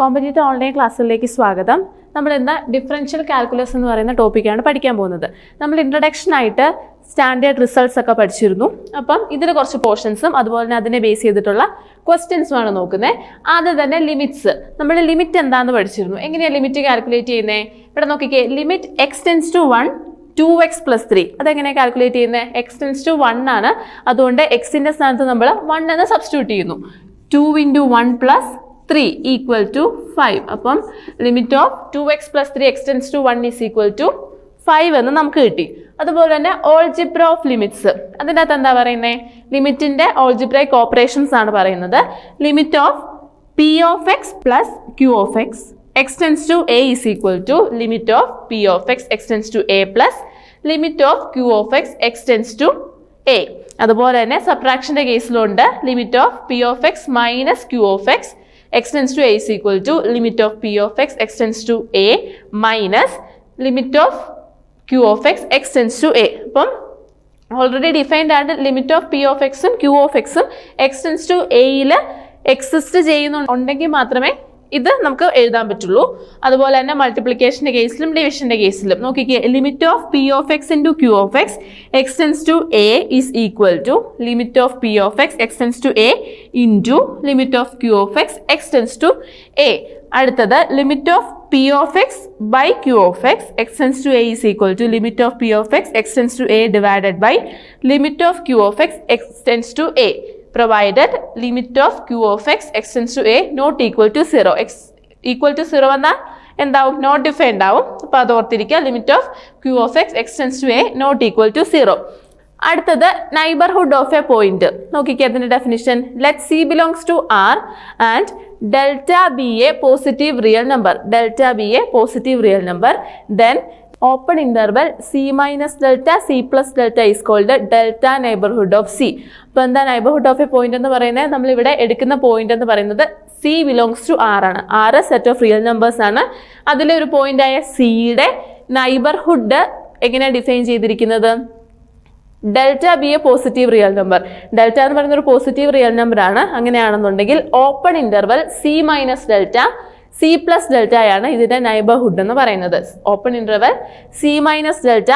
Competitive online ക്ലാസ്സിലേക്ക് സ്വാഗതം. നമ്മൾ ഇന്ന് ഡിഫറൻഷ്യൽ കാൽക്കുലസ് എന്ന് പറയുന്ന ടോപ്പിക്കാണ് പഠിക്കാൻ പോകുന്നത്. നമ്മൾ ഇൻട്രൊഡക്ഷനായിട്ട് സ്റ്റാൻഡേർഡ് റിസൾട്ട്സ് ഒക്കെ പഠിച്ചിരുന്നു. അപ്പം ഇതിൽ കുറച്ച് പോർഷൻസും അതുപോലെ തന്നെ അതിനെ ബേസ് ചെയ്തിട്ടുള്ള ക്വസ്റ്റ്യൻസുമാണ് നോക്കുന്നത്. ആദ്യം തന്നെ ലിമിറ്റ്സ്. നമ്മൾ ലിമിറ്റ് എന്താണെന്ന് പഠിച്ചിരുന്നു. എങ്ങനെയാണ് ലിമിറ്റ് കാൽക്കുലേറ്റ് ചെയ്യുന്നത്? ഇവിടെ നോക്കിക്കേ, limit X tends to 1 2x + 3. അതെങ്ങനെയാണ് കാൽക്കുലേറ്റ് ചെയ്യുന്നത്? എക്സ് ടെൻസ് ടു 1 ആണ്, അതുകൊണ്ട് എക്സിൻ്റെ സ്ഥാനത്ത് നമ്മൾ 1 എന്ന് സബ്സ്റ്റിറ്റ്യൂട്ട് ചെയ്യുന്നു. 2 × 1 + 3 = 5. അപ്പം limit of 2x + 3 x tends to 1 = 5 എന്ന് നമുക്ക് കിട്ടി. അതുപോലെ തന്നെ ഓൾജിബ്ര ഓഫ് ലിമിറ്റ്സ്. അതിൻ്റെ അകത്ത് എന്താ പറയുന്നത്? ലിമിറ്റിൻ്റെ ഓൾജിബ്രൈക് ഓപ്പറേഷൻസ് ആണ് പറയുന്നത്. Limit of p of x + q of x x tends to a = limit of p of x x tends to a plus limit of q of x x tends to a. അതുപോലെ തന്നെ സബ്ട്രാക്ഷൻ്റെ കേസിലുണ്ട് limit of p of x - q of x x tends to a = limit of p of x x tends to a minus limit of q of x x tends to a. അപ്പം already defined ആണ് limit of p of x ഉം q of x ഉം x tends to a exist ചെയ്യുന്നുണ്ടെങ്കിൽ മാത്രമേ ഇത് നമുക്ക് എഴുതാൻ പറ്റുള്ളൂ. അതുപോലെ തന്നെ മൾട്ടിപ്ലിക്കേഷൻ്റെ കേസിലും ഡിവിഷൻ്റെ കേസിലും നോക്കിക്കേ, limit of p of x × q of x x tends to a is equal to limit of p of x x tends to a into limit of q of x x tends to a. അടുത്തത് limit of p of x by q of x x tends to a is equal to limit of p of x x tends to a divided by limit of q of x x tends to a. provided limit of q of x x tends to a not equal to 0. x equal to 0 എന്നാൽ എന്താവും? Not defined ആവും. അപ്പോൾ അത് ഓർത്തിരിക്കുക. Limit of q of x x tends to a not equal to 0. അടുത്തത് neighbourhood of A point. നോക്കിക്കേ അതിൻ്റെ definition. Let c belongs to R and delta be a positive real number. delta be a positive real number. then open interval c minus delta c plus delta is called the delta neighborhood of c. അപ്പോൾ എന്താ neighbourhood of A point എന്ന് പറയുന്നത്? നമ്മളിവിടെ എടുക്കുന്ന point എന്ന് പറയുന്നത് c belongs to R ആണ്. R set of real numbers ആണ്. അതിലെ ഒരു പോയിന്റായ സിയുടെ നൈബർഹുഡ് എങ്ങനെയാണ് ഡിഫൈൻ ചെയ്തിരിക്കുന്നത്? Delta B A positive real number. Delta എന്ന് പറയുന്ന ഒരു പോസിറ്റീവ് റിയൽ നമ്പർ ആണ്. അങ്ങനെയാണെന്നുണ്ടെങ്കിൽ open interval c minus delta c plus delta ആണ് ഇതിന്റെ നൈബർഹുഡ് എന്ന് പറയുന്നത്. Open interval c minus delta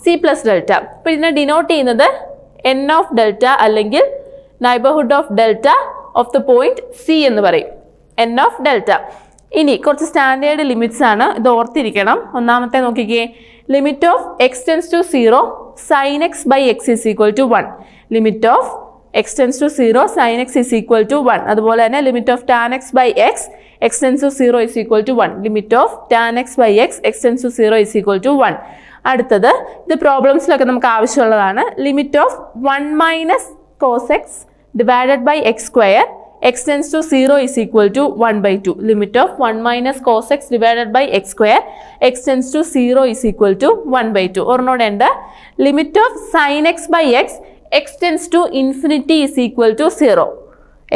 c plus delta. അപ്പോൾ ഇതിനെ ഡിനോട്ട് ചെയ്യുന്നത് n ഓഫ് ഡെൽറ്റ അല്ലെങ്കിൽ neighbourhood of delta of the point c എന്ന് പറയും. n of delta. ഇനി കുറച്ച് സ്റ്റാൻഡേർഡ് ലിമിറ്റ്സ് ആണ്, ഇത് ഓർത്തിരിക്കണം. ഒന്നാമത്തെ നോക്കിക്കേ, limit of x tends to 0 sin x by x = 1. Limit of x tends to 0 sin x = 1. അതുപോലെ തന്നെ limit of tan x by x x tends to 0 = 1. Limit of tan x by x x tends to 0 = 1. അടുത്തത് ഇത് പ്രോബ്ലംസിലൊക്കെ നമുക്ക് ആവശ്യമുള്ളതാണ്. Limit of 1 - cos x divided by x square x tends to 0 = 1/2. Limit of 1 - cos x divided by x square x tends to 0 = 1/2. ഒരെണ്ണോടെ limit of sin x by x x tends to infinity = 0.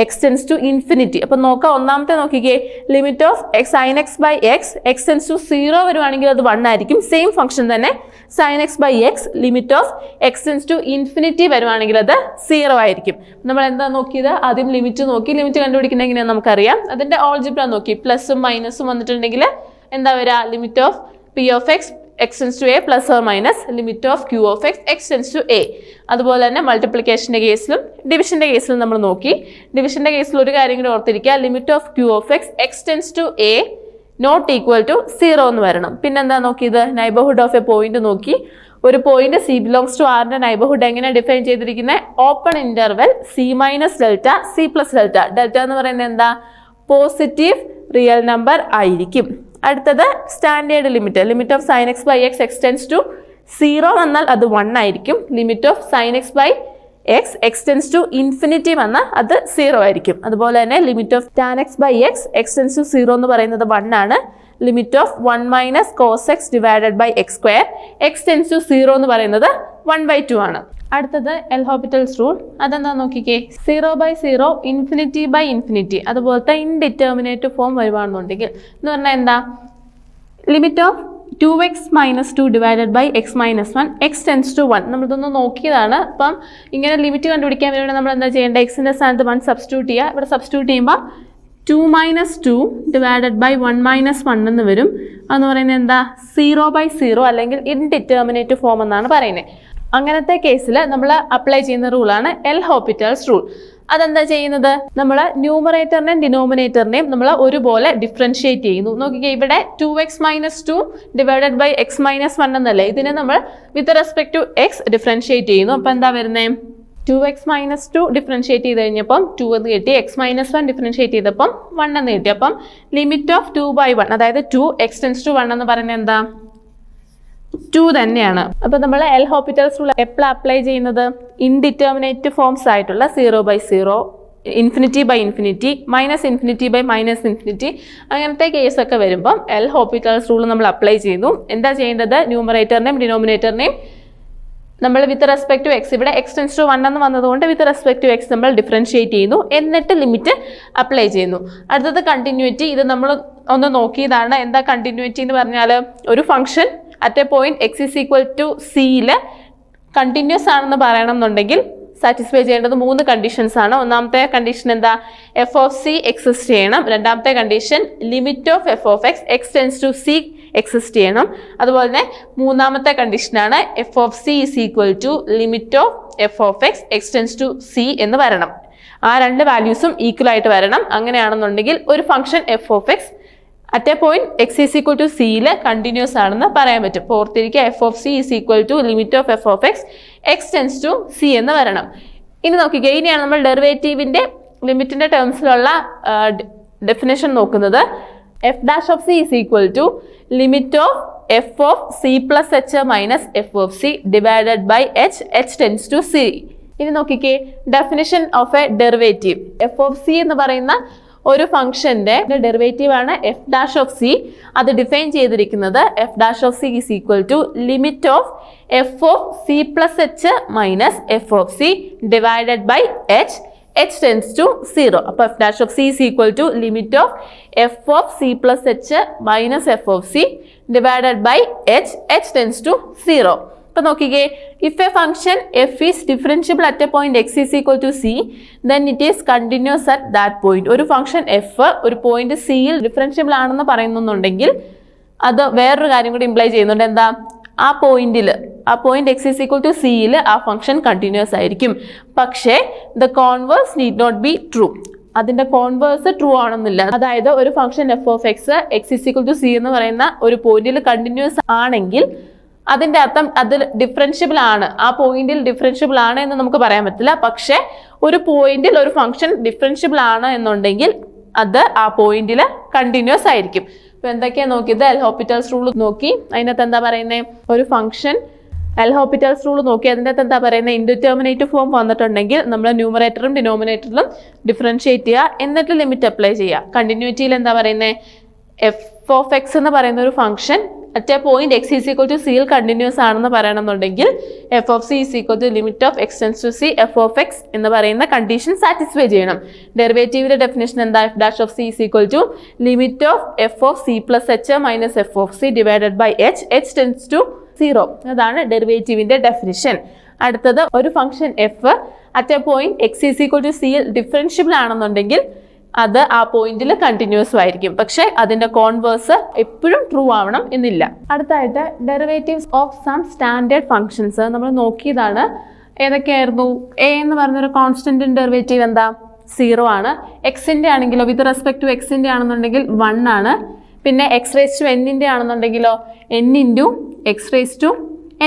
x tends to infinity. അപ്പോൾ നോക്കാം, ഒന്നാമത്തെ നോക്കിക്കേ, limit of sin x by x x tends to 0 വരുവാണെങ്കിൽ അത് 1 ആയിരിക്കും. Same function തന്നെ sin x by x limit of x tends to infinity വരുവാണെങ്കിൽ അത് 0 ആയിരിക്കും. നമ്മൾ എന്താ നോക്കിയത്? ആദ്യം ലിമിറ്റ് നോക്കി. ലിമിറ്റ് കണ്ടുപിടിക്കുന്നത് എങ്ങനെയാണെന്ന് നമുക്കറിയാം. അതിൻ്റെ ഓൾജിബ്ര നോക്കി. പ്ലസും മൈനസും വന്നിട്ടുണ്ടെങ്കിൽ എന്താ വരിക? Limit of p of x x tends to a plus or minus limit of q of x x tends to a. അതുപോലെ തന്നെ മൾട്ടിപ്ലിക്കേഷൻ്റെ കേസിലും ഡിവിഷൻ്റെ കേസിലും നമ്മൾ നോക്കി. ഡിവിഷൻ്റെ കേസിൽ ഒരു കാര്യം കൂടി ഓർത്തിരിക്കുക, limit of q of x x tends to a not equal to 0 എന്ന് വരണം. പിന്നെന്താ നോക്കിയത്? നൈബർഹുഡ് ഓഫ് എ പോയിന്റ് നോക്കി. ഒരു point c belongs to R ന്റെ നൈബർഹുഡ് എങ്ങനെ ഡിഫൈൻ ചെയ്തിരിക്കുന്നത്? Open interval c minus delta c plus delta. Delta എന്ന് പറയുന്നത് എന്താ? പോസിറ്റീവ് റിയൽ നമ്പർ ആയിരിക്കും. അടുത്തത് standard limit. Limit of sin x by x x tends to 0 വന്നാൽ അത് 1 ആയിരിക്കും. Limit of sin x by x x tends to infinity വന്നാൽ അത് 0 ആയിരിക്കും. അതുപോലെ തന്നെ limit of tan x by x x tends to 0 എന്ന് പറയുന്നത് 1 ആണ്. Limit of 1 - cos x divided by x square x tends to 0 എന്ന് പറയുന്നത് 1/2 ആണ്. അടുത്തത് എൽ ഹോപ്പിറ്റൽസ് റൂൾ. അതെന്താ നോക്കിക്കേ, 0/0 ∞/∞. അതുപോലത്തെ ഇൻഡിറ്റർമിനേറ്റ് ഫോം വരുവാണെന്നുണ്ടെങ്കിൽ എന്ന് പറഞ്ഞാൽ എന്താ? Limit of 2x - 2 divided by x - 1 x tends to 1. നമ്മളിതൊന്ന് നോക്കിയതാണ്. അപ്പം ഇങ്ങനെ ലിമിറ്റ് കണ്ടുപിടിക്കാൻ വേണ്ടി നമ്മൾ എന്താ ചെയ്യേണ്ടത്? എക്സിൻ്റെ സ്ഥാനത്ത് 1 സബ്സ്റ്റിറ്റ്യൂട്ട് ചെയ്യുക. ഇവിടെ സബ്സ്റ്റിറ്റ്യൂട്ട് ചെയ്യുമ്പോൾ 2 മൈനസ് 2 ഡിവൈഡഡ് ബൈ 1 മൈനസ് 1 എന്ന് വരും. അതെന്ന് പറയുന്നത് എന്താ 0/0 അല്ലെങ്കിൽ ഇൻഡിറ്റർമിനേറ്റ് ഫോം എന്നാണ് പറയുന്നത്. അങ്ങനത്തെ കേസിൽ നമ്മൾ അപ്ലൈ ചെയ്യുന്ന റൂളാണ് എൽ ഹോപ്പിറ്റൽസ് റൂൾ. അതെന്താ ചെയ്യുന്നത്, നമ്മൾ ന്യൂമറേറ്ററിനെയും ഡിനോമിനേറ്ററിനെയും നമ്മൾ ഒരുപോലെ ഡിഫറൻഷിയേറ്റ് ചെയ്യുന്നു. നോക്കിക്കേ, ഇവിടെ 2x minus 2 divided by x minus 1 എന്നല്ലേ, ഇതിനെ നമ്മൾ with respect to x differentiate ചെയ്യുന്നു. അപ്പോൾ എന്താ വരുന്നത്, 2x മൈനസ് 2 ഡിഫറൻഷിയേറ്റ് ചെയ്ത് കഴിഞ്ഞപ്പം 2 എന്ന് കിട്ടി, എക്സ് മൈനസ് 1 ഡിഫറൻഷിയേറ്റ് ചെയ്തപ്പം 1 എന്ന് കിട്ടി. അപ്പം ലിമിറ്റ് ഓഫ് 2/1, അതായത് 2 x ടെൻസ് ടു 1 എന്ന് പറയുന്നത് എന്താ 2 തന്നെയാണ്. അപ്പോൾ നമ്മൾ എൽ ഹോപ്പിറ്റൽസ് റൂൾ എപ്പോഴാണ് അപ്ലൈ ചെയ്യുന്നത്, ഇൻഡിറ്റർമിനേറ്റ് ഫോംസ് ആയിട്ടുള്ള 0/0, ഇൻഫിനിറ്റി/ഇൻഫിനിറ്റി, -∞/-∞, അങ്ങനത്തെ കേസൊക്കെ വരുമ്പം എൽ ഹോപ്പിറ്റൽസ് റൂൾ നമ്മൾ അപ്ലൈ ചെയ്യുന്നു. എന്താ ചെയ്യേണ്ടത്, ന്യൂമറേറ്ററിനെയും ഡിനോമിനേറ്ററിനെയും നമ്മൾ വിത്ത് റെസ്പെക്ട് ടു എക്സ്, ഇവിടെ എക്സ് ടെൻസ് ടു 1 എന്ന് വന്നതുകൊണ്ട് വിത്ത് റെസ്പെക്ട് ടു എക്സ് നമ്മൾ ഡിഫറൻഷിയേറ്റ് ചെയ്യുന്നു, എന്നിട്ട് ലിമിറ്റ് അപ്ലൈ ചെയ്യുന്നു. അടുത്തത് കണ്ടിന്യൂറ്റി. ഇത് നമ്മൾ ഒന്ന് നോക്കിയതാണ്. എന്താ കണ്ടിന്യൂറ്റി എന്ന് പറഞ്ഞാൽ, ഒരു function at a point x is equal to സിയിൽ കണ്ടിന്യൂസ് ആണെന്ന് പറയണം എന്നുണ്ടെങ്കിൽ സാറ്റിസ്ഫൈ ചെയ്യേണ്ടത് 3 കണ്ടീഷൻസ് ആണ്. ഒന്നാമത്തെ കണ്ടീഷൻ എന്താ, എഫ് ഓഫ് സി എക്സിസ്റ്റ് ചെയ്യണം. രണ്ടാമത്തെ condition limit of f of x x tends to c exist ചെയ്യണം. അതുപോലെ തന്നെ മൂന്നാമത്തെ കണ്ടീഷനാണ് f of c is equal to limit of f of x x tends to c എന്ന് വരണം. ആ 2 വാല്യൂസും ഈക്വൽ ആയിട്ട് വരണം. അങ്ങനെയാണെന്നുണ്ടെങ്കിൽ ഒരു function f of x at a point x is equal to സിയിൽ കണ്ടിന്യൂസ് ആണെന്ന് പറയാൻ പറ്റും. ഓർത്തിരിക്കുക, f of c is equal to limit of f of x x tends to c എന്ന് വരണം. ഇനി നോക്കിക്കുക, ഇനിയാണ് നമ്മൾ ഡെറിവേറ്റീവിന്റെ ലിമിറ്റിന്റെ ടേംസിലുള്ള ഡെഫിനേഷൻ നോക്കുന്നത്. F dash of c is equal to limit of f of c plus h minus f of c divided by h h tends to c. ഇനി നോക്കിക്കേ, definition of a derivative. F of c എന്ന് പറയുന്ന ഒരു ഫംഗ്ഷന്റെ derivative ആണ് f dash of c. അത് define ചെയ്തിരിക്കുന്നത് f dash of c is equal to limit of f of c plus h minus f of c divided by h h tends to 0. അപ്പോൾ f dash of c is equal to limit of f of c plus h minus f of c divided by h h tends to 0. അപ്പോൾ നോക്കിക്കേ, if a function f is differentiable at a point x is equal to c then it is continuous at that point. ഒരു function f ഒരു point സിയിൽ differentiable ആണെന്ന് പറയുന്നുണ്ടെങ്കിൽ അത് വേറൊരു കാര്യം കൂടി ഇംപ്ലൈ ചെയ്യുന്നുണ്ട്. എന്താ, ആ point x is equal to സിയിൽ ആ ഫംഗ്ഷൻ കണ്ടിന്യൂസ് ആയിരിക്കും. പക്ഷേ the converse need not be true. അതിന്റെ കോൺവേഴ്സ് ട്രൂ ആണെന്നില്ല. അതായത് ഒരു function f of x x is equal to c എന്ന് പറയുന്ന ഒരു പോയിന്റിൽ കണ്ടിന്യൂസ് ആണെങ്കിൽ അതിന്റെ അർത്ഥം അത് ഡിഫറൻഷ്യബിൾ ആണ്, ആ പോയിന്റിൽ ഡിഫറൻഷ്യബിൾ ആണ് എന്ന് നമുക്ക് പറയാൻ പറ്റില്ല. പക്ഷെ ഒരു പോയിന്റിൽ ഒരു ഫംഗ്ഷൻ ഡിഫറൻഷ്യബിൾ ആണ് എന്നുണ്ടെങ്കിൽ അത് ആ പോയിന്റിൽ കണ്ടിന്യൂസ് ആയിരിക്കും. ഇപ്പൊ എന്തൊക്കെയാ നോക്കിയത്, എൽ ഹോപ്പിറ്റൽസ് റൂൾ നോക്കി. അതിനകത്ത് എന്താ പറയുന്നത്, ഒരു ഫംഗ്ഷൻ എൽ ഹോപ്പിറ്റൽസ് റൂൾ നോക്കി. അതിൻ്റെ അകത്ത് എന്താ പറയുന്നത്, ഇൻഡിറ്റർമിനേറ്റ് ഫോം വന്നിട്ടുണ്ടെങ്കിൽ നമ്മൾ ന്യൂമറേറ്ററും ഡിനോമിനേറ്ററിലും ഡിഫറൻഷിയേറ്റ് ചെയ്യുക, എന്നിട്ട് ലിമിറ്റ് അപ്ലൈ ചെയ്യുക. കണ്ടിന്യൂറ്റിയിൽ എന്താ പറയുന്നത്, എഫ് ഓഫ് എക്സ് എന്ന് പറയുന്ന ഒരു function at a point x is equal to സിയിൽ കണ്ടിന്യൂസ് ആണെന്ന് പറയണമെന്നുണ്ടെങ്കിൽ f of c is equal to limit of x tends to c f of x എന്ന് പറയുന്ന കണ്ടീഷൻ സാറ്റിസ്ഫൈ ചെയ്യണം. ഡെറിവേറ്റീവിന്റെ ഡെഫിനേഷൻ എന്താ, f dash of c is equal to limit of f of c plus h minus f of c divided by h h tends to 0. അതാണ് ഡെറിവേറ്റീവിന്റെ definition. അടുത്തത്, ഒരു function F at a point x is equal to സിയിൽ differentiable ആണെന്നുണ്ടെങ്കിൽ അത് ആ പോയിന്റിൽ continuous ആയിരിക്കും. പക്ഷെ അതിന്റെ കോൺവേഴ്സ് എപ്പോഴും ട്രൂ ആവണം എന്നില്ല. അടുത്തായിട്ട് derivatives of some standard functions നമ്മൾ നോക്കിയതാണ്. ഏതൊക്കെയായിരുന്നു, എ എന്ന് പറഞ്ഞൊരു കോൺസ്റ്റന്റ് ഡെറിവേറ്റീവ് എന്താ 0 ആണ്. എക്സിന്റെ ആണെങ്കിലോ വിത്ത് റെസ്പെക്ട് ടു എക്സിന്റെ ആണെന്നുണ്ടെങ്കിൽ 1 ആണ്. പിന്നെ എക്സ് റേസ് ടു എന്നിന്റെ ആണെന്നുണ്ടെങ്കിലോ n into x raise to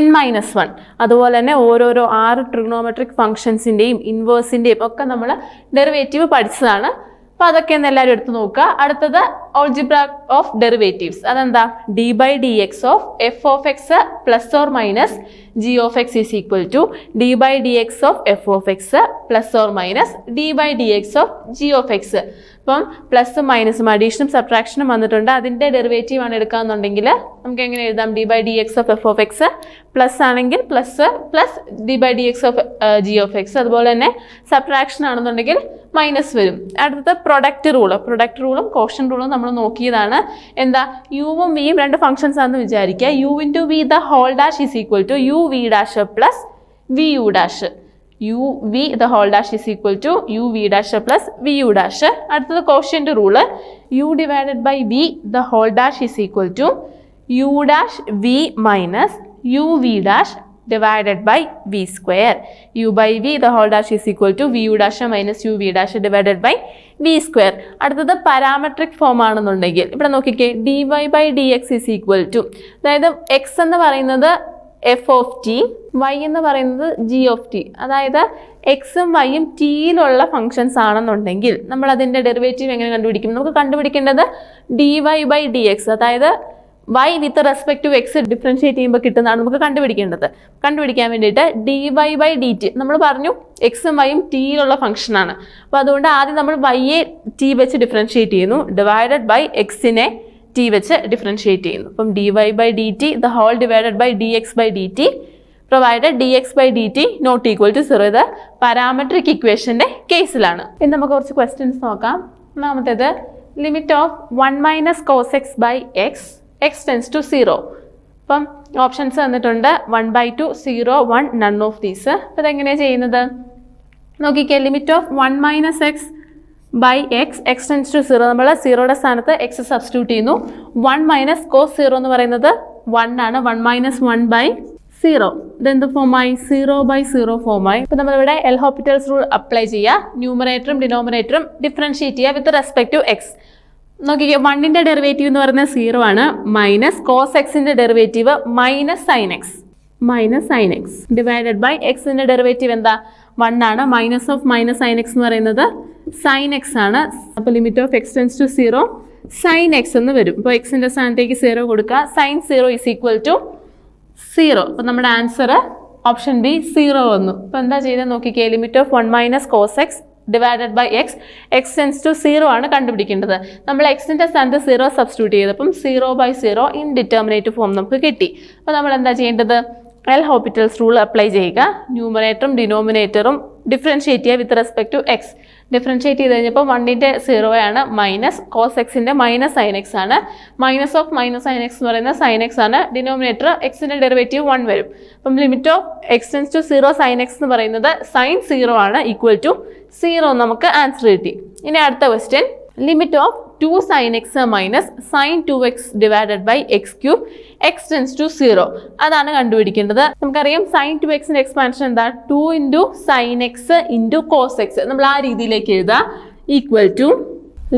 n-1. അതുപോലെ തന്നെ ഓരോരോ 6 ട്രിഗണോമെട്രിക് ഫംഗ്ഷൻസിന്റെയും ഇൻവേഴ്സിന്റെയും ഒക്കെ നമ്മൾ ഡെറിവേറ്റീവ് പഠിച്ചതാണ്. അപ്പോൾ അതൊക്കെ ഒന്ന് എല്ലാവരും എടുത്ത് നോക്കുക. അടുത്തത് ഓൾജിബ്ര ഓഫ് ഡെറിവേറ്റീവ്സ്. അതെന്താ, d by d x of f of x plus or minus g of x is equal to d by d x of f of x plus or minus d by d x of g of x. അപ്പം പ്ലസും മൈനസും അഡീഷനും സബ്ട്രാക്ഷനും വന്നിട്ടുണ്ട്. അതിൻ്റെ derivative ആണ് എടുക്കാന്നുണ്ടെങ്കിൽ നമുക്ക് എങ്ങനെ എഴുതാം, d by d x of f of x plus ആണെങ്കിൽ plus plus d by d x of g of x. അതുപോലെ തന്നെ സബ്ട്രാക്ഷൻ ആണെന്നുണ്ടെങ്കിൽ മൈനസ് വരും. അടുത്തത് പ്രൊഡക്റ്റ് റൂളും കോഷൻ റൂളും നമ്മൾ നോക്കിയതാണ്. എന്താ, യുവും വിയും 2 ഫംഗ്ഷൻസ് ആണെന്ന് വിചാരിക്കുക. U into v the whole dash is equal to u v dash plus v u dash. U v the whole dash is equal to u v dash plus v u dash. അടുത്തത് quotient rule, u divided by v the whole dash is equal to u dash v minus u v dash divided by v square. u by v the whole dash is equal to vu dash minus uv dash divided by v square. അടുത്തത് parametric form ആണെന്നുണ്ടെങ്കിൽ ഇവിടെ നോക്കിക്കേ, dy by dx is equal to, അതായത് x എന്ന് പറയുന്നത് f of t, y എന്ന് പറയുന്നത് g of t. അതായത് എക്സും വൈയും ടിയിലുള്ള ഫങ്ഷൻസ് ആണെന്നുണ്ടെങ്കിൽ നമ്മൾ അതിൻ്റെ ഡെറിവേറ്റീവ് എങ്ങനെ കണ്ടുപിടിക്കും? നമുക്ക് കണ്ടുപിടിക്കേണ്ടത് dy by dx, അതായത് y with respect to x differentiate ചെയ്യുമ്പോൾ കിട്ടുന്നതാണ് നമുക്ക് കണ്ടുപിടിക്കേണ്ടത്. കണ്ടുപിടിക്കാൻ വേണ്ടിയിട്ട് dy by dt, നമ്മൾ പറഞ്ഞു എക്സും വൈയും ടിയിലുള്ള ഫംഗ്ഷനാണ്. അപ്പോൾ അതുകൊണ്ട് ആദ്യം നമ്മൾ വൈയെ ടി വെച്ച് ഡിഫറൻഷിയേറ്റ് ചെയ്യുന്നു, ഡിവൈഡഡ് ബൈ എക്സിനെ ടി വെച്ച് ഡിഫറൻഷിയേറ്റ് ചെയ്യുന്നു. അപ്പം dy by dt the whole divided by dx by dt provided dx by dt not equal to 0. ഇത് പാരാമെട്രിക് ഇക്വേഷൻ്റെ കേസിലാണ്. ഇനി നമുക്ക് കുറച്ച് ക്വസ്റ്റ്യൻസ് നോക്കാം. ഒന്നാമത്തേത്, limit of 1 minus cos x by x x tends to 0. അപ്പം ഓപ്ഷൻസ് തന്നിട്ടുണ്ട് 1/2, 0, 1, നൺ ഓഫ് ദീസ്. അപ്പോൾ ഇതെങ്ങനെയാണ് ചെയ്യുന്നത്? നോക്കിക്കേ, limit of 1 minus x by x x tends to 0, നമ്മൾ 0യുടെ സ്ഥാനത്ത് എക്സ് സബ്സ്റ്റിറ്റ്യൂട്ട് ചെയ്യുന്നു. 1 മൈനസ് കോസ് 0 എന്ന് പറയുന്നത് 1 ആണ്. 1 മൈനസ് 1 ബൈ 0, ഇതെന്ത് ഫോമായി? 0/0 ഫോമായി. ഇപ്പോൾ നമ്മളിവിടെ എൽ ഹോപ്പിറ്റൽസ് റൂൾ അപ്ലൈ ചെയ്യുക. ന്യൂമറേറ്ററും ഡിനോമിനേറ്ററും ഡിഫറൻഷിയേറ്റ് ചെയ്യുക വിത്ത് റെസ്പെക്ട് ടു എക്സ്. നോക്കിക്കേ, 1ന്റെ ഡെറിവേറ്റീവ് എന്ന് പറയുന്നത് 0 ആണ്, മൈനസ് കോസ് എക്സിന്റെ derivative minus sine x divided by എക്സിന്റെ ഡെറിവേറ്റീവ് എന്താ? 1 ആണ്. Minus of minus sine x എന്ന് പറയുന്നത് സൈൻ എക്സ് ആണ്. അപ്പോൾ limit of x tends to 0 sine x എന്ന് വരും. അപ്പോൾ എക്സിന്റെ സ്ഥാനത്തേക്ക് 0 കൊടുക്കുക. Sine 0 is equal to 0. അപ്പോൾ നമ്മുടെ ആൻസർ ഓപ്ഷൻ ബി 0 വന്നു. അപ്പോൾ എന്താ ചെയ്തത് നോക്കിക്കേ, limit of 1 minus cos x divided by x x tends to 0 ആണ് കണ്ടുപിടിക്കേണ്ടത്. നമ്മൾ എക്സിൻ്റെ സ്ഥാനത്ത് 0 സബ്സ്റ്റിറ്റ്യൂട്ട് ചെയ്തപ്പം 0/0 ഇൻഡിറ്റർമിനേറ്റ് ഫോം നമുക്ക് കിട്ടി. അപ്പോൾ നമ്മൾ എന്താ ചെയ്യേണ്ടത്? എൽ ഹോപ്പിറ്റൽസ് റൂൾ അപ്ലൈ ചെയ്യുക. ന്യൂമറേറ്ററും ഡിനോമിനേറ്ററും ഡിഫറൻഷിയേറ്റ് ചെയ്യുക with respect to x. Differentiate ചെയ്ത് കഴിഞ്ഞപ്പോൾ 1ന്റെ 0 ആണ്, മൈനസ് കോസ് എക്സിൻ്റെ മൈനസ് സൈൻ എക്സ് ആണ്. Minus of minus sine x എന്ന് പറയുന്നത് സൈൻ എക്സ് ആണ്. ഡിനോമിനേറ്റർ എക്സിൻ്റെ ഡെറിവേറ്റീവ് 1 വരും. അപ്പം limit of x tends to 0 sine x എന്ന് പറയുന്നത് സൈൻ 0 ആണ്, ഈക്വൽ ടു 0 നമുക്ക് ആൻസർ കിട്ടി. ഇനി അടുത്ത question, limit of 2 sine x minus sine 2x divided by x cube x tends to 0, അതാണ് കണ്ടുപിടിക്കേണ്ടത്. നമുക്കറിയാം സൈൻ 2xന്റെ എക്സ്പാൻഷൻ എന്താ? 2 into sine x into cos x. നമ്മൾ ആ രീതിയിലേക്ക് എഴുതാം, equal to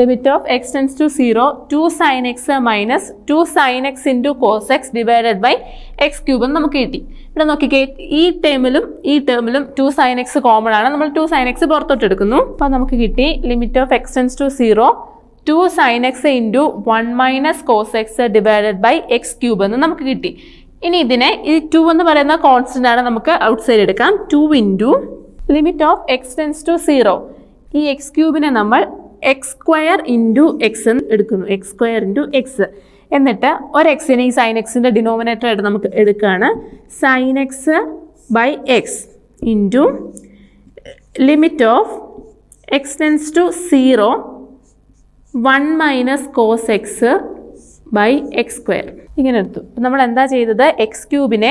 limit of x tends to 0 2 sine x minus 2 sine x into cos x divided by x cube എന്ന് നമുക്ക് കിട്ടി. ഇവിടെ നോക്കിക്കേ, ഈ ടേമിലും 2 സൈൻ എക്സ് കോമൺ ആണ്. നമ്മൾ 2 സൈൻ എക്സ് പുറത്തോട്ട് എടുക്കുന്നു. അപ്പോൾ നമുക്ക് കിട്ടി limit of x tends to 0 2 sine x into 1 minus cos x divided by x cube എന്ന് നമുക്ക് കിട്ടി. ഇനി ഇതിനെ, ഈ 2 എന്ന് പറയുന്ന കോൺസ്റ്റന്റ് ആണ്, നമുക്ക് ഔട്ട് സൈഡ് എടുക്കാം. 2 into limit of x tends to 0, ഈ എക്സ് ക്യൂബിനെ നമ്മൾ എക്സ് സ്ക്വയർ ഇൻറ്റു എക്സ് എന്ന് എടുക്കുന്നു. X square into X. എന്നിട്ട് ഒരു എക്സിനെ ഈ സൈൻ എക്സിൻ്റെ ഡിനോമിനേറ്റർ ആയിട്ട് നമുക്ക് എടുക്കുകയാണ്. Sine x by x into limit of x tends to 0 1 minus cos x by x square ഇങ്ങനെ എടുത്തു. നമ്മൾ എന്താ ചെയ്തത്? എക്സ് ക്യൂബിനെ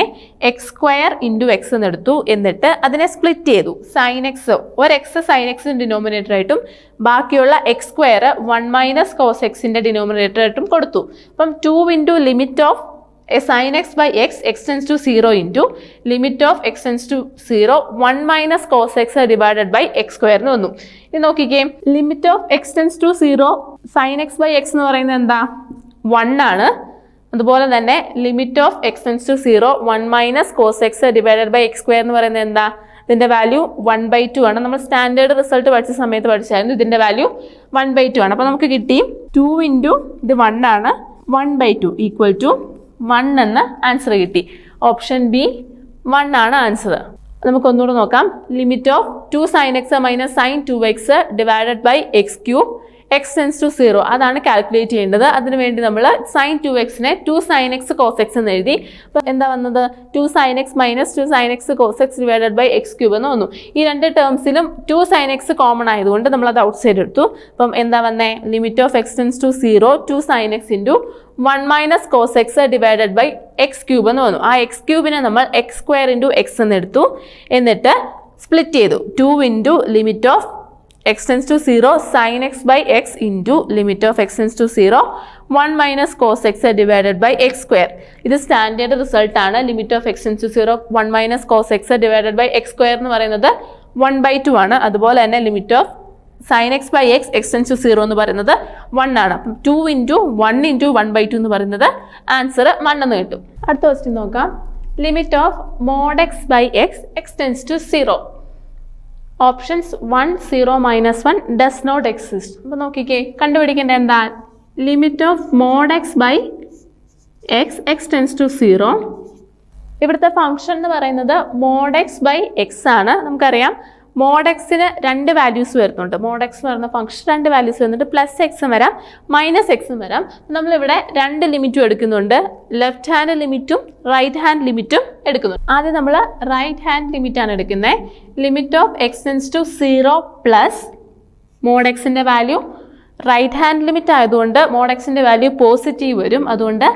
എക്സ് സ്ക്വയർ ഇൻറ്റു എക്സ് എന്ന് എടുത്തു. എന്നിട്ട് അതിനെ സ്പ്ലിറ്റ് ചെയ്തു. സൈൻ എക്സ്, ഒരു എക്സ് സൈൻ എക്സിൻ്റെ ഡിനോമിനേറ്റർ ആയിട്ടും ബാക്കിയുള്ള എക്സ് സ്ക്വയർ 1 മൈനസ് കോസ് എക്സിൻ്റെ ഡിനോമിനേറ്റർ ആയിട്ടും കൊടുത്തു. അപ്പം 2 into limit of sine x by x x tends to 0 into limit of x tends to 0 1 minus cos x divided by x സ്ക്വയറിന് വന്നു. ഇത് നോക്കിക്കേ, limit of x tends to 0 sine x by x എന്ന് പറയുന്നത് എന്താ? 1 ആണ്. അതുപോലെ തന്നെ limit of x tends to 0 1 minus cos x divided by x square എന്ന് പറയുന്നത് എന്താ? ഇതിൻ്റെ വാല്യൂ 1/2 ആണ്. നമ്മൾ സ്റ്റാൻഡേർഡ് റിസൾട്ട് പഠിച്ച സമയത്ത് പഠിച്ചായിരുന്നു. ഇതിൻ്റെ വാല്യൂ 1/2 ആണ്. അപ്പോൾ നമുക്ക് കിട്ടി 2 ഇൻറ്റു ഇത് 1 ആണ്, 1/2 ഈക്വൽ ടു 1 എന്ന് ആൻസർ കിട്ടി. ഓപ്ഷൻ ബി 1 ആണ് ആൻസർ. നമുക്കൊന്നുകൂടെ നോക്കാം. Limit of 2 sine x minus sine 2x divided by x cube x tends to 0, അതാണ് കാൽക്കുലേറ്റ് ചെയ്യേണ്ടത്. അതിനുവേണ്ടി നമ്മൾ സൈൻ 2xനെ 2 സൈൻ എക്സ് കോസ് എക്സ് എന്ന് എഴുതി. അപ്പോൾ എന്താ വന്നത്? 2 sine x minus 2 sine x cos x divided by x cube എന്ന് വന്നു. ഈ രണ്ട് ടേംസിലും 2 സൈൻ എക്സ് കോമൺ ആയതുകൊണ്ട് നമ്മൾ അത് ഔട്ട് സൈഡ് എടുത്തു. അപ്പം എന്താ വന്നേ? Limit of x tends to 0 2 sine x into 1 minus cos x divided by x cube എന്ന് വന്നു. ആ എക്സ് ക്യൂബിനെ നമ്മൾ എക്സ് സ്ക്വയർ ഇൻറ്റു എക്സ് എന്ന് എടുത്തു. എന്നിട്ട് സ്പ്ലിറ്റ് ചെയ്തു. 2 into limit of x tends to 0 sine x by x into limit of x tends to 0 1 minus cos x divided by x square. ഇത് standard result ആണ്. Limit of x tends to 0 1 minus cos x divided by x square എന്ന് പറയുന്നത് 1/2 ആണ്. അതുപോലെ തന്നെ limit of sine x by x x tends to 0 എന്ന് പറയുന്നത് 1 ആണ്. അപ്പം 2 ഇൻറ്റു 1 ഇൻറ്റു 1/2 എന്ന് പറയുന്നത് ആൻസർ 1 എന്ന് കിട്ടും. അടുത്ത ക്വസ്റ്റ്യൻ നോക്കാം. Limit of mod x by x x tends to 0. Options 1 0 -1 does not exist. അപ്പോൾ നോക്കിക്കേ, കണ്ടുപിടിക്കേണ്ട എന്താ? Limit of mod x by x x tends to 0. ഇവിടുത്തെ ഫംഗ്ഷൻ എന്ന് പറയുന്നത് മോഡ് എക്സ് ബൈ എക്സ് ആണ്. നമുക്കറിയാം മോഡ് എക്സിന് 2 വാല്യൂസ് വരുന്നുണ്ട്. മോഡ് എക്സ് എന്ന് പറയുന്ന ഫംഗ്ഷൻ 2 വാല്യൂസ് വരുന്നുണ്ട്. പ്ലസ് എക്സും വരാം മൈനസ് എക്സും വരാം. നമ്മളിവിടെ 2 ലിമിറ്റും എടുക്കുന്നുണ്ട്. ലെഫ്റ്റ് ഹാൻഡ് ലിമിറ്റും റൈറ്റ് ഹാൻഡ് ലിമിറ്റും എടുക്കുന്നുണ്ട്. ആദ്യം നമ്മൾ റൈറ്റ് ഹാൻഡ് ലിമിറ്റ് ആണ് എടുക്കുന്നത്. Limit of x tends to 0 plus mod എക്സിൻ്റെ വാല്യൂ റൈറ്റ് ഹാൻഡ് ലിമിറ്റ് ആയതുകൊണ്ട് മോഡ് എക്സിൻ്റെ വാല്യൂ പോസിറ്റീവ് വരും. അതുകൊണ്ട്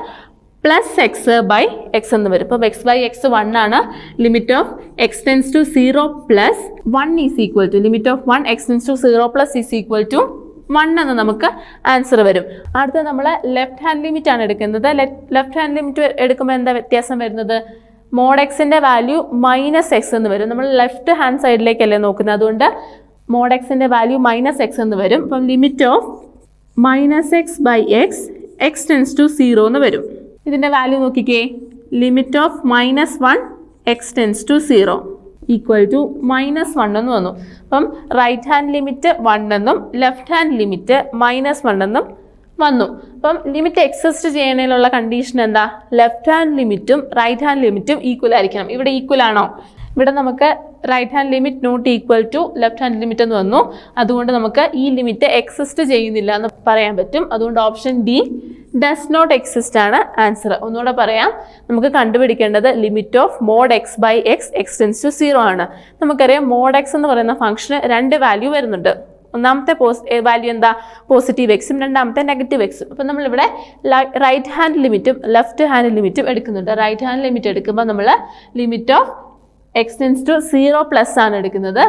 പ്ലസ് എക്സ് ബൈ എക്സ് എന്ന് വരും. ഇപ്പം എക്സ് ബൈ എക്സ് 1 ആണ്. Limit of x tends to 0 plus 1 is equal to limit of 1 x tends to 0 plus is equal to 1 എന്ന് നമുക്ക് ആൻസർ വരും. അടുത്ത നമ്മൾ ലെഫ്റ്റ് ഹാൻഡ് ലിമിറ്റ് ആണ് എടുക്കുന്നത്. ലെഫ്റ്റ് ഹാൻഡ് ലിമിറ്റ് എടുക്കുമ്പോൾ എന്താ വ്യത്യാസം വരുന്നത്? മോഡ് എക്സിൻ്റെ വാല്യൂ മൈനസ് എക്സ് എന്ന് വരും. നമ്മൾ ലെഫ്റ്റ് ഹാൻഡ് സൈഡിലേക്കല്ലേ നോക്കുന്നത്. അതുകൊണ്ട് മോഡ് എക്സിൻ്റെ വാല്യൂ മൈനസ് എക്സ് എന്ന് വരും. അപ്പം limit of minus x by x x tends to 0 എന്ന് വരും. ഇതിൻ്റെ വാല്യൂ നോക്കിക്കേ, limit of -1 x tends to 0 equal to -1 എന്ന് വന്നു. അപ്പം റൈറ്റ് ഹാൻഡ് ലിമിറ്റ് 1 എന്നും ലെഫ്റ്റ് ഹാൻഡ് ലിമിറ്റ് -1 എന്നും വന്നു. അപ്പം ലിമിറ്റ് എക്സിസ്റ്റ് ചെയ്യുന്നതിനുള്ള കണ്ടീഷൻ എന്താ? ലെഫ്റ്റ് ഹാൻഡ് ലിമിറ്റും റൈറ്റ് ഹാൻഡ് ലിമിറ്റും ഈക്വൽ ആയിരിക്കണം. ഇവിടെ ഈക്വൽ ആണോ? ഇവിടെ നമുക്ക് right hand limit not equal to left hand limit എന്ന് വന്നു. അതുകൊണ്ട് നമുക്ക് ഈ ലിമിറ്റ് എക്സിസ്റ്റ് ചെയ്യുന്നില്ല എന്ന് പറയാൻ പറ്റും. അതുകൊണ്ട് option d does not exist ആണ് ആൻസർ. ഒന്നുകൂടെ പറയാം, നമുക്ക് കണ്ടുപിടിക്കേണ്ടത് limit of mod x by x x tends to 0 ആണ്. നമുക്കറിയാം മോഡ് എക്സ് എന്ന് പറയുന്ന ഫംഗ്ഷന് 2 വാല്യൂ വരുന്നുണ്ട്. ഒന്നാമത്തെ വാല്യൂ എന്താ? പോസിറ്റീവ് എക്സും രണ്ടാമത്തെ നെഗറ്റീവ് എക്സും. അപ്പം നമ്മളിവിടെ റൈറ്റ് ഹാൻഡ് ലിമിറ്റും ലെഫ്റ്റ് ഹാൻഡ് ലിമിറ്റും എടുക്കുന്നുണ്ട്. റൈറ്റ് ഹാൻഡ് ലിമിറ്റ് എടുക്കുമ്പോൾ നമ്മൾ limit of x tends to 0 plus ആണ് എടുക്കുന്നത്.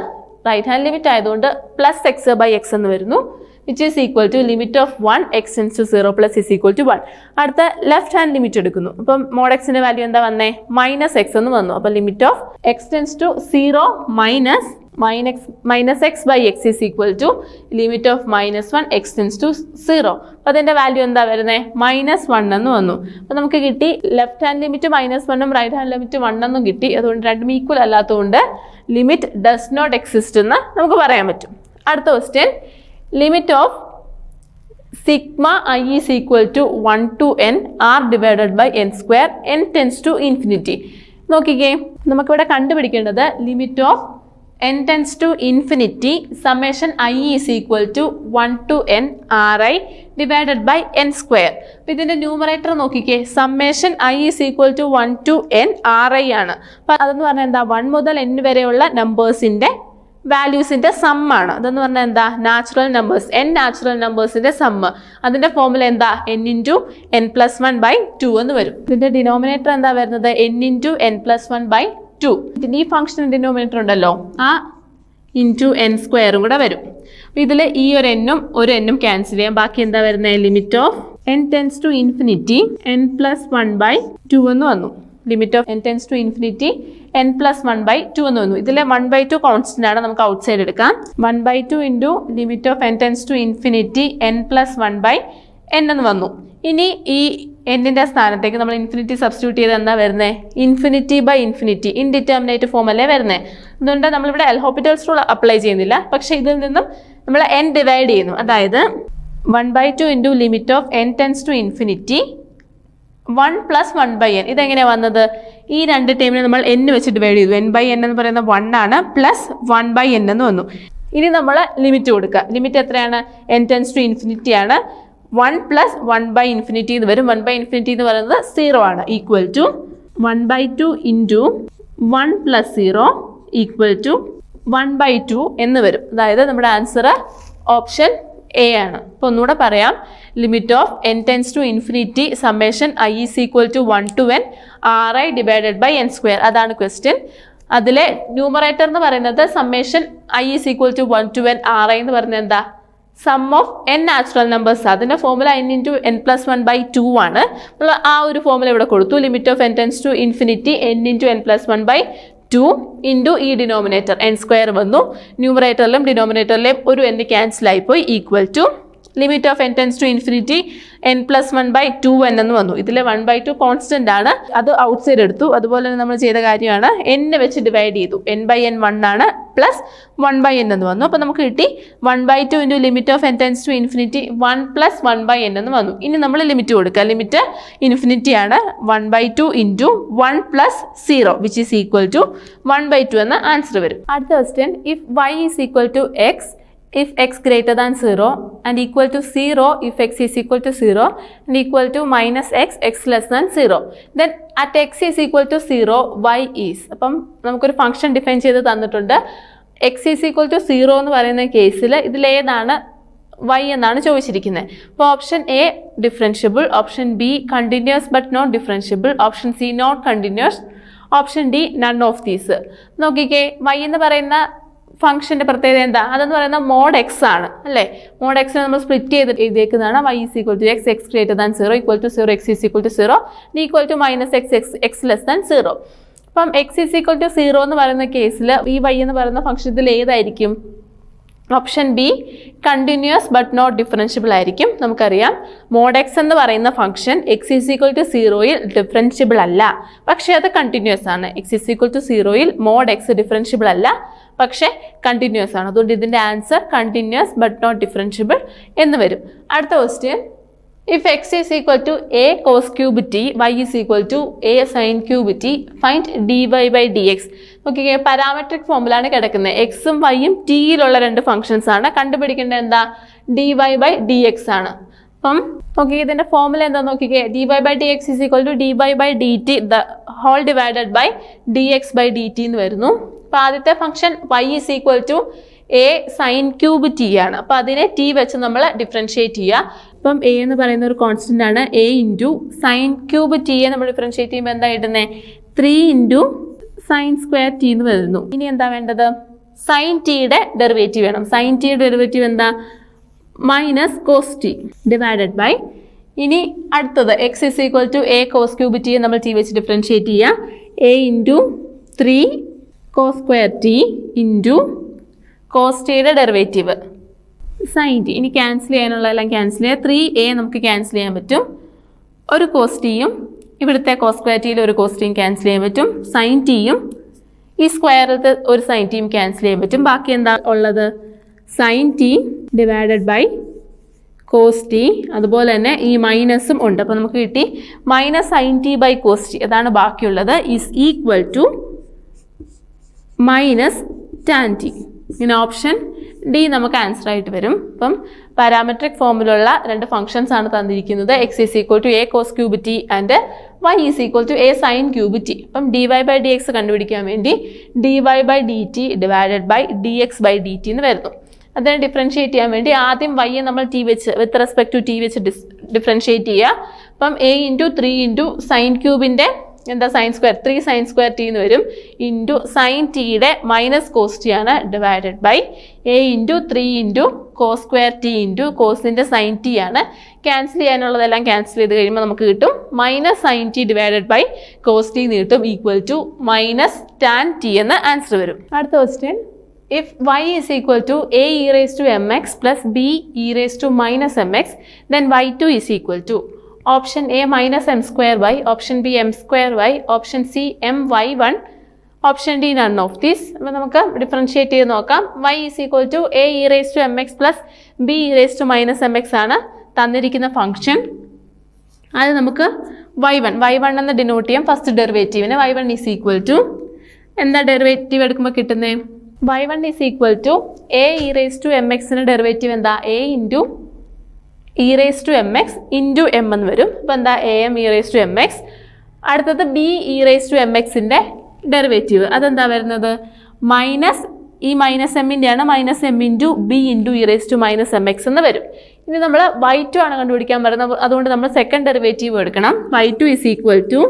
റൈറ്റ് ഹാൻഡ് ലിമിറ്റ് ആയതുകൊണ്ട് പ്ലസ് എക്സ് ബൈ എക്സ് എന്ന് വരുന്നു, which is equal to limit of 1 x tends to 0 plus is equal to 1. അടുത്ത ലെഫ്റ്റ് ഹാൻഡ് ലിമിറ്റ് എടുക്കുന്നു. അപ്പം മോഡ് എക്സിൻ്റെ വാല്യൂ എന്താ വന്നേ? മൈനസ് എക്സ് എന്ന് വന്നു. അപ്പം limit of x tends to 0 minus x by x is equal to limit of -1 x tends to 0. അപ്പം അതിൻ്റെ വാല്യൂ എന്താ വരുന്നത്? -1 എന്ന് വന്നു. അപ്പം നമുക്ക് കിട്ടി ലെഫ്റ്റ് ഹാൻഡ് ലിമിറ്റ് -1ഉം റൈറ്റ് ഹാൻഡ് ലിമിറ്റ് 1 എന്നും കിട്ടി. അതുകൊണ്ട് രണ്ടും ഈക്വൽ അല്ലാത്തതുകൊണ്ട് ലിമിറ്റ് ഡസ് നോട്ട് എക്സിസ്റ്റ് എന്ന് നമുക്ക് പറയാൻ പറ്റും. അടുത്ത question, limit of sigma i is equal to 1 to n r divided by n square n tends to infinity. നോക്കിക്കേ, നമുക്കിവിടെ കണ്ടുപിടിക്കേണ്ടത് limit of n tends to infinity summation i is equal to 1 to n ri divided by n square. അപ്പോൾ ഇതിൻ്റെ numerator നോക്കിക്കേ, summation i is equal to 1 to n ri ആണ്. അപ്പോൾ അതെന്ന് പറഞ്ഞാൽ എന്താ? 1 മുതൽ n വരെയുള്ള നമ്പേഴ്സിൻ്റെ വാല്യൂസിൻ്റെ സമ്മാണ്. അതെന്ന് പറഞ്ഞാൽ എന്താ? നാച്ചുറൽ നമ്പേഴ്സ്, n നാച്ചുറൽ നമ്പേഴ്സിൻ്റെ സമ്മ്. അതിൻ്റെ ഫോമുല എന്താ? n ഇൻറ്റു n പ്ലസ് 1/2 എന്ന് വരും. ഇതിൻ്റെ ഡിനോമിനേറ്റർ എന്താ വരുന്നത്? n into n plus 1/2. ഈ ഫംഗ്ഷൻ ഡിനോമിനേറ്റർ ഉണ്ടല്ലോ, ആ ഇൻറ്റു n സ്ക്വയറും കൂടെ വരും. അപ്പോൾ ഇതിൽ ഈ ഒരു n ക്യാൻസൽ ചെയ്യാം. ബാക്കി എന്താ വരുന്നത്? Limit of n tends to infinity n plus 1/2 എന്ന് വന്നു. Limit of n tends to infinity n plus 1/2 എന്ന് വന്നു. ഇതിലെ 1/2 കോൺസ്റ്റന്റ് ആണ്, നമുക്ക് ഔട്ട് സൈഡ് എടുക്കാം. 1/2 into limit of n tends to infinity n plus 1/n എന്ന് വന്നു. ഇനി ഈ എന്നിൻ്റെ സ്ഥാനത്തേക്ക് നമ്മൾ ഇൻഫിനിറ്റി സബ്സ്റ്റിറ്റ്യൂട്ട് ചെയ്ത് എന്താ വരുന്നത്? Infinity by infinity indeterminate form അല്ലേ വരുന്നത്. അതുകൊണ്ട് നമ്മളിവിടെ എൽ ഹോപ്പിറ്റൽസ് റൂൾ അപ്ലൈ ചെയ്യുന്നില്ല, പക്ഷേ ഇതിൽ നിന്നും നമ്മൾ n ഡിവൈഡ് ചെയ്യുന്നു. അതായത് 1/2 into limit of n tends to infinity 1 plus 1/n. ഇതെങ്ങനെയാണ് വന്നത്? ഈ രണ്ട് ടേമിനെ നമ്മൾ n വെച്ച് ഡിവൈഡ് ചെയ്തു. n/n എന്ന് പറയുന്നത് 1 ആണ്, പ്ലസ് 1/n എന്ന് വന്നു. ഇനി നമ്മൾ ലിമിറ്റ് കൊടുക്കുക. ലിമിറ്റ് എത്രയാണ്? n ടെൻസ് ടു ഇൻഫിനിറ്റി ആണ്. 1 പ്ലസ് 1/∞ എന്ന് വരും. 1/∞ എന്ന് പറയുന്നത് 0 ആണ്. Equal to 1/2 into 1 plus 0 equal to 1/2 എന്ന് വരും. അതായത് നമ്മുടെ ആൻസർ ഓപ്ഷൻ എ ആണ്. അപ്പോൾ ഒന്നുകൂടെ പറയാം, limit of n tends to infinity summation i is equal to 1 to n ri divided by n square. അതാണ് ക്വസ്റ്റ്യൻ. അതിലെ ന്യൂമറേറ്റർ എന്ന് പറയുന്നത് summation i is equal to 1 to n ri എന്ന് പറയുന്നത് എന്താ, sum of n natural numbers. അതിൻ്റെ formula n into n+1/2 ആണ്. നമ്മൾ ആ ഒരു ഫോർമുല ഇവിടെ കൊടുത്തു. Limit of n tends to infinity n into n+1/2 into ഈ ഡിനോമിനേറ്റർ n² വന്നു. ന്യൂമറേറ്ററിലും ഡിനോമിനേറ്ററിലെയും ഒരു n ക്യാൻസൽ ആയിപ്പോയി, equal to limit of n tends to infinity n+1/2 എന്ന് വന്നു. ഇതിൽ 1/2 കോൺസ്റ്റന്റ് ആണ്, അത് ഔട്ട് സൈഡ് എടുത്തു. അതുപോലെ തന്നെ നമ്മൾ ചെയ്ത കാര്യമാണ് n വെച്ച് ഡിവൈഡ് ചെയ്തു. n/n 1 ആണ്, പ്ലസ് 1/n എന്ന് വന്നു. അപ്പോൾ നമുക്ക് കിട്ടി 1/2 into limit of n tends to infinity 1 + 1/n എന്ന് വന്നു. ഇനി നമ്മൾ ലിമിറ്റ് കൊടുക്കുക. ലിമിറ്റ് ഇൻഫിനിറ്റി ആണ്. 1/2 into 1 + 0 which is equal to 1/2 എന്ന ആൻസർ വരും. അടുത്ത question, if y is equal to x if x greater than 0 and equal to 0 if x is equal to 0 and equal to minus x, x less than 0, then at x is equal to 0 y is. അപ്പം നമുക്കൊരു function define ചെയ്ത് തന്നിട്ടുണ്ട്. x is equal to 0 എന്ന് പറയുന്ന കേസിൽ ഇതിലേതാണ് y എന്നാണ് ചോദിച്ചിരിക്കുന്നത്. അപ്പോൾ option A differentiable, option B continuous but not differentiable, option C not continuous, option D none of these. നോക്കിക്കേ, y എന്ന് പറയുന്ന ഫംഗ്ഷൻ്റെ പ്രത്യേകത എന്താ, അതെന്ന് പറയുന്നത് മോഡ് എക്സ് ആണ് അല്ലേ. മോഡ് എക്സിനെ നമ്മൾ സ്പ്ലിറ്റ് ചെയ്ത് എഴുതിയേക്കുന്നതാണ്. y is equal to x, x greater than 0, equal to 0, x is equal to 0, equal to minus x, x less than 0. അപ്പം x is equal to 0 എന്ന് പറയുന്ന കേസിൽ ഈ y എന്ന് പറയുന്ന ഫംഗ്ഷനിൽ ഏതായിരിക്കും? Option B continuous but not differentiable ആയിരിക്കും. നമുക്കറിയാം മോഡ് എക്സ് എന്ന് പറയുന്ന function x is equal to 0യിൽ ഡിഫറൻഷ്യബിൾ അല്ല, പക്ഷേ അത് കണ്ടിന്യൂസ് ആണ്. എക്സ് ഈസ് ഈക്വൽ ടു 0യിൽ മോഡ് എക്സ് ഡിഫറൻഷ്യബിൾ അല്ല, പക്ഷേ കണ്ടിന്യൂസ് ആണ്. അതുകൊണ്ട് ഇതിൻ്റെ answer continuous but not differentiable എന്ന് വരും. അടുത്ത question, if x is equal to a cos cube t, y is equal to a sin cube t, find dy by dx. Okay, parametric ഫോമുലാണ് കിടക്കുന്നത്. എക്സും വൈയും ടിയിലുള്ള രണ്ട് ഫംഗ്ഷൻസ് ആണ്. കണ്ടുപിടിക്കേണ്ടത് എന്താ, dy by dx ആണ്. അപ്പം ഓക്കെ, ഇതിൻ്റെ ഫോമുല എന്താ നോക്കിക്കേ, dy by dx is equal to dy by dt the whole divided by dx by dt എന്ന് വരുന്നു. അപ്പോൾ ആദ്യത്തെ function y is equal to a sin cube t ആണ്. അപ്പോൾ അതിനെ t വെച്ച് നമ്മൾ ഡിഫറൻഷിയേറ്റ് ചെയ്യുക. അപ്പം a എന്ന് പറയുന്ന ഒരു കോൺസ്റ്റന്റ് ആണ്. a ഇൻറ്റു സൈൻ ക്യൂബ് ടിയെ നമ്മൾ ഡിഫറൻഷിയേറ്റ് ചെയ്യുമ്പോൾ എന്താ ഇടുന്നത്, 3 ഇൻറ്റു സൈൻ സ്ക്വയർ ടി എന്ന് വരുന്നു. ഇനി എന്താ വേണ്ടത്, സൈൻ ടിയുടെ ഡെറിവേറ്റീവ് വേണം. സൈൻ ടിയുടെ ഡെറിവേറ്റീവ് എന്താ, minus cos t divided by, ഇനി അടുത്തത് x is equal to a cos cube ടിയെ നമ്മൾ ടി വെച്ച് ഡിഫറൻഷിയേറ്റ് ചെയ്യുക. A into 3 cos square t into cos ടിയുടെ ഡെറിവേറ്റീവ് സൈൻ ടി. ഇനി ക്യാൻസൽ ചെയ്യാനുള്ളതെല്ലാം ക്യാൻസൽ ചെയ്യുക. 3a നമുക്ക് ക്യാൻസൽ ചെയ്യാൻ പറ്റും, ഒരു കോസ് ടിയും ഇവിടുത്തെ കോസ് സ്ക്വയർ ടിയിൽ ഒരു കോസ് ടിയും ക്യാൻസൽ ചെയ്യാൻ പറ്റും. സൈൻ ടിയും ഈ സ്ക്വയറിലത്തെ ഒരു സൈൻ ടിയും ക്യാൻസൽ ചെയ്യാൻ പറ്റും. ബാക്കി എന്താ ഉള്ളത്, sine t divided by cos t. അതുപോലെ തന്നെ ഈ മൈനസും ഉണ്ട്. അപ്പോൾ നമുക്ക് കിട്ടി minus sine t by cos t, അതാണ് ബാക്കിയുള്ളത്, is equal to minus tan t. ഇങ്ങനെ ഓപ്ഷൻ ഡി നമുക്ക് ആൻസർ ആയിട്ട് വരും. അപ്പം പാരാമെട്രിക് ഫോമിലുള്ള രണ്ട് ഫംഗ്ഷൻസ് ആണ് തന്നിരിക്കുന്നത്. X is equal to a cos cube t and y is equal to a sine cube t. അപ്പം d y by d x കണ്ടുപിടിക്കാൻ വേണ്ടി d y by d t divided by d x by d t എന്ന് വരുന്നു. അതിനെ differentiate ചെയ്യാൻ വേണ്ടി ആദ്യം വൈയെ നമ്മൾ ടി വെച്ച് വിത്ത് റെസ്പെക്ട് ടു ടി വെച്ച് ഡിഫറൻഷിയേറ്റ് ചെയ്യുക. അപ്പം എ ഇൻറ്റു 3 ഇൻറ്റു സൈൻ ക്യൂബിൻ്റെ എന്താ sine square 3 sine square t എന്ന് വരും, ഇൻറ്റു സൈൻ ടിയുടെ മൈനസ് കോസ് ടി ആണ് divided by a into 3 into cos square t into കോസിൻ്റെ സൈൻ ടി ആണ്. ക്യാൻസൽ ചെയ്യാനുള്ളതെല്ലാം ക്യാൻസൽ ചെയ്ത് കഴിയുമ്പോൾ നമുക്ക് കിട്ടും minus sine t divided by cos t എന്ന് കിട്ടും, equal to minus tan t എന്ന ആൻസർ വരും. അടുത്ത question, if y is equal to a e raised to mx plus b e raised to minus mx, then y2 is equal to option A minus m square y, option B m square y, option C m y 1, option D none of these. അപ്പോൾ നമുക്ക് differentiate ചെയ്ത് നോക്കാം. y is equal to a e raise to m x plus b e raise to minus m x ആണ് തന്നിരിക്കുന്ന function. അത് നമുക്ക് y1 എന്ന് denote ചെയ്യാം. ഫസ്റ്റ് ഡെറിവേറ്റീവിന് y1 ഈസ് ഈക്വൽ ടു എന്താ ഡെറിവേറ്റീവ് എടുക്കുമ്പോൾ കിട്ടുന്നത്, y1 is equal to a e raise to m എക്സിൻ്റെ ഡെറിവേറ്റീവ് എന്താ, a into e raise to m x into m എന്ന് വരും. അപ്പോൾ എന്താ a m e raise to m x. അടുത്തത് b e raise to m എക്സിൻ്റെ derivative അതെന്താ വരുന്നത്, മൈനസ് ഈ മൈനസ് എമ്മിൻ്റെ ആണ്, minus m into b into e raise to minus m x എന്ന് വരും. ഇനി നമ്മൾ y2 ആണ് കണ്ടുപിടിക്കാൻ പറയുന്നത്, അതുകൊണ്ട് നമ്മൾ സെക്കൻഡ് ഡെറിവേറ്റീവ് എടുക്കണം. y2 ഈസ് ഈക്വൽ ടു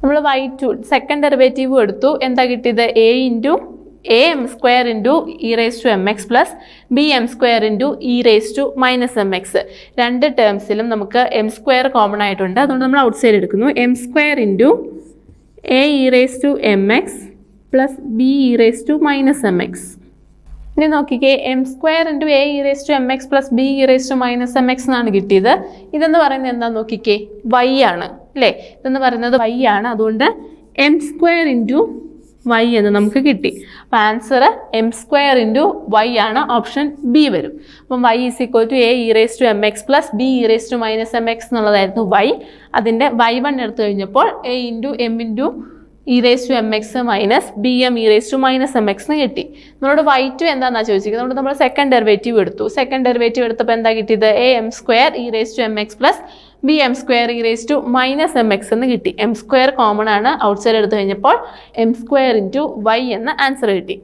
നമ്മൾ y2 സെക്കൻഡ് ഡെറിവേറ്റീവ് എടുത്തു. എന്താ കിട്ടിയത്? a into a m square into e raise to m x plus b m square into e raise to minus m x. രണ്ട് ടേംസിലും നമുക്ക് m square common ആയിട്ടുണ്ട്. അതുകൊണ്ട് നമ്മൾ ഔട്ട് സൈഡ് എടുക്കുന്നു. M square into a e raise to m x plus b e raise to minus m x. ഇനി നോക്കിക്കേ, m square into a e raise to m x plus b e raise to minus m X എന്നാണ് കിട്ടിയത്. ഇതെന്ന് പറയുന്നത് എന്താ നോക്കിക്കേ, Y ആണ് അല്ലേ? ഇതെന്ന് പറയുന്നത് വൈ ആണ്. അതുകൊണ്ട് എം സ്ക്വയർ ഇൻറ്റു വൈ എന്ന് നമുക്ക് കിട്ടി. അപ്പോൾ answer m square into y ആണ്. ഓപ്ഷൻ ബി വരും. അപ്പം y is equal to a e raise to m x plus b e raise to minus m x എന്നുള്ളതായിരുന്നു വൈ. അതിൻ്റെ വൈ വൺ എടുത്തു കഴിഞ്ഞപ്പോൾ a into m into e raise to m x minus b m e raise to minus m x എന്ന് കിട്ടി. നമ്മളോട് y2 എന്താണെന്നാണ് ചോദിച്ചിരിക്കുന്നത്. അതുകൊണ്ട് നമ്മൾ സെക്കൻഡ് ഡെറിവേറ്റീവ് എടുത്തു. സെക്കൻഡ് ഡെറിവേറ്റീവ് എടുത്തപ്പോൾ എന്താ കിട്ടിയത്? A m square e raise to m x plus b m square e raise to minus m x എന്ന് കിട്ടി. എം സ്ക്വയർ കോമൺ ആണ്. ഔട്ട് സൈഡ് എടുത്തു കഴിഞ്ഞപ്പോൾ എം സ്ക്വയർ ഇൻറ്റു വൈ എന്ന ആൻസർ കിട്ടി.